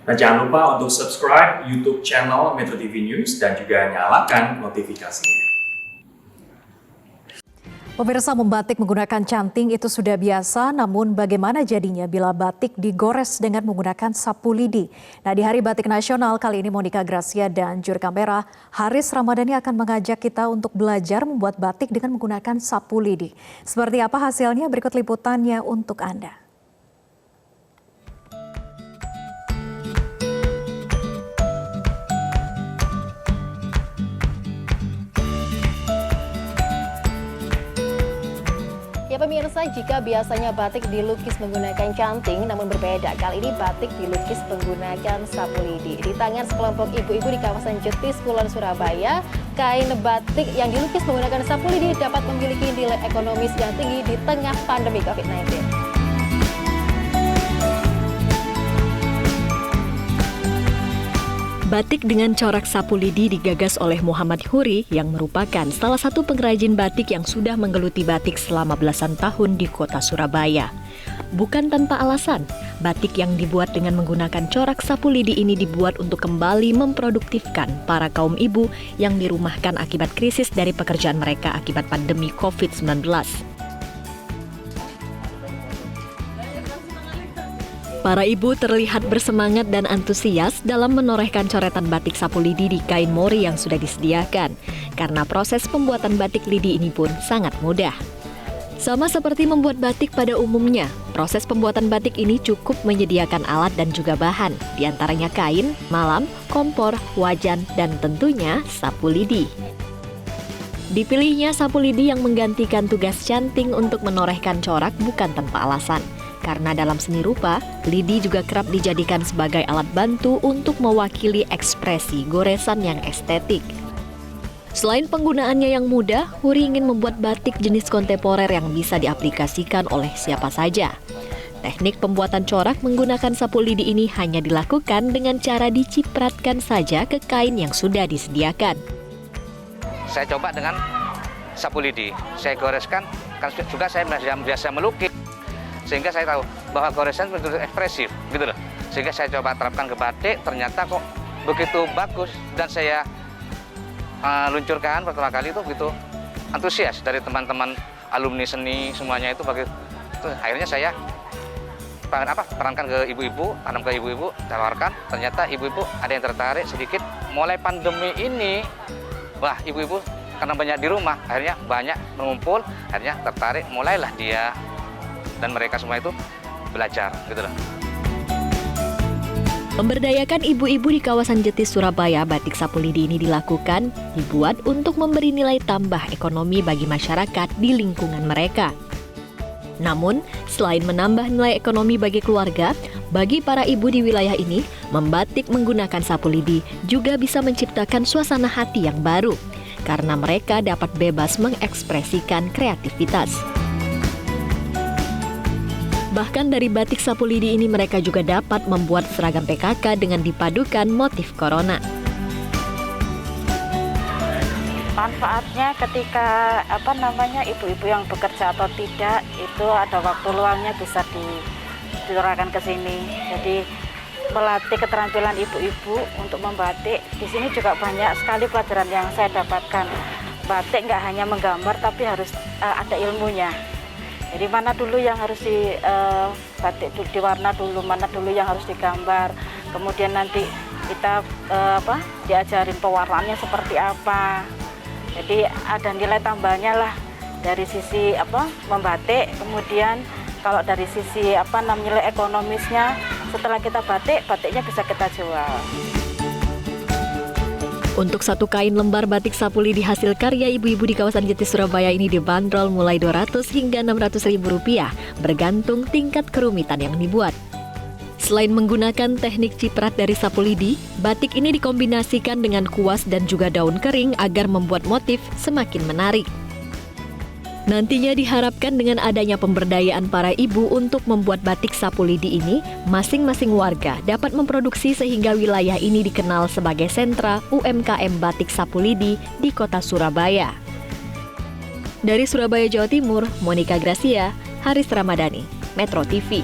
Dan jangan lupa untuk subscribe YouTube channel Metro TV News dan juga nyalakan notifikasinya. Pemirsa, membatik menggunakan canting itu sudah biasa, namun bagaimana jadinya bila batik digores dengan menggunakan sapu lidi? Nah, di Hari Batik Nasional kali ini Monica Gracia dan juru kamera Haris Ramadhani akan mengajak kita untuk belajar membuat batik dengan menggunakan sapu lidi. Seperti apa hasilnya? Berikut liputannya untuk Anda. Ya pemirsa, jika biasanya batik dilukis menggunakan canting, namun berbeda. Kali ini batik dilukis menggunakan sapu lidi. Di tangan sekelompok ibu-ibu di kawasan Jetis, Kulon, Surabaya, kain batik yang dilukis menggunakan sapu lidi dapat memiliki nilai ekonomis yang tinggi di tengah pandemi COVID-19. Batik dengan corak sapu lidi digagas oleh Muhammad Huri yang merupakan salah satu pengrajin batik yang sudah menggeluti batik selama belasan tahun di kota Surabaya. Bukan tanpa alasan, batik yang dibuat dengan menggunakan corak sapu lidi ini dibuat untuk kembali memproduktifkan para kaum ibu yang dirumahkan akibat krisis dari pekerjaan mereka akibat pandemi COVID-19. Para ibu terlihat bersemangat dan antusias dalam menorehkan coretan batik sapu lidi di kain mori yang sudah disediakan, karena proses pembuatan batik lidi ini pun sangat mudah. Sama seperti membuat batik pada umumnya, proses pembuatan batik ini cukup menyediakan alat dan juga bahan, diantaranya kain, malam, kompor, wajan, dan tentunya sapu lidi. Dipilihnya sapu lidi yang menggantikan tugas canting untuk menorehkan corak bukan tanpa alasan. Karena dalam seni rupa, lidi juga kerap dijadikan sebagai alat bantu untuk mewakili ekspresi goresan yang estetik. Selain penggunaannya yang mudah, Huri ingin membuat batik jenis kontemporer yang bisa diaplikasikan oleh siapa saja. Teknik pembuatan corak menggunakan sapu lidi ini hanya dilakukan dengan cara dicipratkan saja ke kain yang sudah disediakan. Saya coba dengan sapu lidi, saya goreskan, kan juga saya biasa melukis. Sehingga saya tahu bahwa goresan begitu ekspresif, gitu loh. Sehingga saya coba terapkan ke batik, ternyata kok begitu bagus. Dan saya luncurkan pertama kali itu begitu antusias dari teman-teman alumni seni semuanya itu begitu. Akhirnya saya perankan ke ibu-ibu, tanam ke ibu-ibu, tawarkan. Ternyata ibu-ibu ada yang tertarik sedikit. Mulai pandemi ini, wah ibu-ibu karena banyak di rumah, akhirnya banyak mengumpul, akhirnya tertarik, mulailah dia. Dan mereka semua itu belajar, gitu loh. Memberdayakan ibu-ibu di kawasan Jetis, Surabaya, batik sapu lidi ini dilakukan, dibuat untuk memberi nilai tambah ekonomi bagi masyarakat di lingkungan mereka. Namun, selain menambah nilai ekonomi bagi keluarga, bagi para ibu di wilayah ini, membatik menggunakan sapu lidi juga bisa menciptakan suasana hati yang baru, karena mereka dapat bebas mengekspresikan kreativitas. Bahkan dari batik sapu lidi ini mereka juga dapat membuat seragam PKK dengan dipadukan motif corona. Manfaatnya ketika ibu-ibu yang bekerja atau tidak itu ada waktu luangnya bisa diturunkan ke sini. Jadi melatih keterampilan ibu-ibu untuk membatik. Di sini juga banyak sekali pelajaran yang saya dapatkan. Batik nggak hanya menggambar tapi harus ada ilmunya. Jadi mana dulu yang harus batik diwarna dulu, mana dulu yang harus digambar. Kemudian nanti kita diajarin pewarnaannya seperti apa. Jadi ada nilai tambahnya lah dari sisi membatik. Kemudian kalau dari sisi nilai ekonomisnya, setelah kita batiknya bisa kita jual. Untuk satu kain lembar batik sapu lidi hasil karya ibu-ibu di kawasan Jetis, Surabaya ini dibanderol mulai Rp200 hingga Rp600.000, bergantung tingkat kerumitan yang dibuat. Selain menggunakan teknik ciprat dari sapu lidi, batik ini dikombinasikan dengan kuas dan juga daun kering agar membuat motif semakin menarik. Nantinya diharapkan dengan adanya pemberdayaan para ibu untuk membuat batik sapu lidi ini, masing-masing warga dapat memproduksi sehingga wilayah ini dikenal sebagai sentra UMKM batik sapu lidi di kota Surabaya. Dari Surabaya, Jawa Timur, Monica Gracia, Haris Ramadhani, Metro TV.